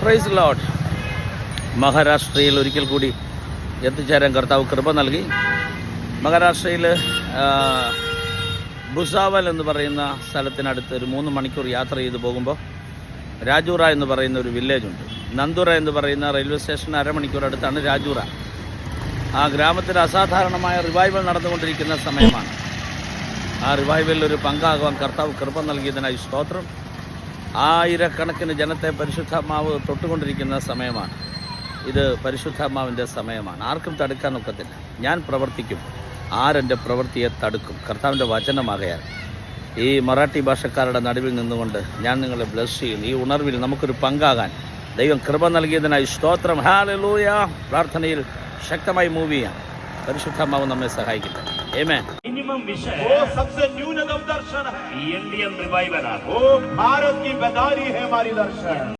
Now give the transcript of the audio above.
Praise Lord. മഹാരാഷ്ട്രയിൽ ഒരിക്കൽ കൂടി എത്തിച്ചേരാൻ കർത്താവ് കൃപ നൽകി. മഹാരാഷ്ട്രയിൽ ഭുസാവൽ എന്ന് പറയുന്ന സ്ഥലത്തിനടുത്ത് ഒരു 3 മണിക്കൂർ യാത്ര ചെയ്ത് പോകുമ്പോൾ രാജൂറ എന്ന് പറയുന്ന ഒരു വില്ലേജുണ്ട്. നന്ദുറ എന്ന് പറയുന്ന റെയിൽവേ സ്റ്റേഷന് അരമണിക്കൂർ അടുത്താണ് രാജൂറ. ആ ഗ്രാമത്തിൽ അസാധാരണമായ റിവൈവൽ നടന്നുകൊണ്ടിരിക്കുന്ന സമയമാണ്. ആ റിവൈവലിൽ ഒരു പങ്കാകുവാൻ കർത്താവ് കൃപ നൽകിയതിനായി സ്തോത്രം. ആയിരക്കണക്കിന് ജനത്തെ പരിശുദ്ധാത്മാവ് തൊട്ടുകൊണ്ടിരിക്കുന്ന സമയമാണ്. ഇത് പരിശുദ്ധാത്മാവിൻ്റെ സമയമാണ്. ആർക്കും തടുക്കാൻ ഒക്കത്തില്ല. ഞാൻ പ്രവർത്തിക്കും, ആരെൻ്റെ പ്രവൃത്തിയെ തടുക്കും? കർത്താവിൻ്റെ വചനമാകയാൽ ഈ മറാഠി ഭാഷക്കാരുടെ നടുവിൽ നിന്നുകൊണ്ട് ഞാൻ നിങ്ങളെ ബ്ലെസ് ചെയ്യുന്നു. ഈ ഉണർവിൽ നമുക്കൊരു പങ്കാകാൻ ദൈവം കൃപ നൽകിയതിനായി സ്തോത്രം. ഹല്ലേലൂയ. പ്രാർത്ഥനയിൽ ശക്തമായി മൂവ് ചെയ്യാം. പരിശുദ്ധാത്മാവ് നമ്മെ സഹായിക്കട്ടെ. ആമേൻ. मिनिमम विषय वो सबसे न्यूनतम दर्शन है, इंडियन रिवाइवल है। वो भारत की बेदारी है हमारी दर्शन।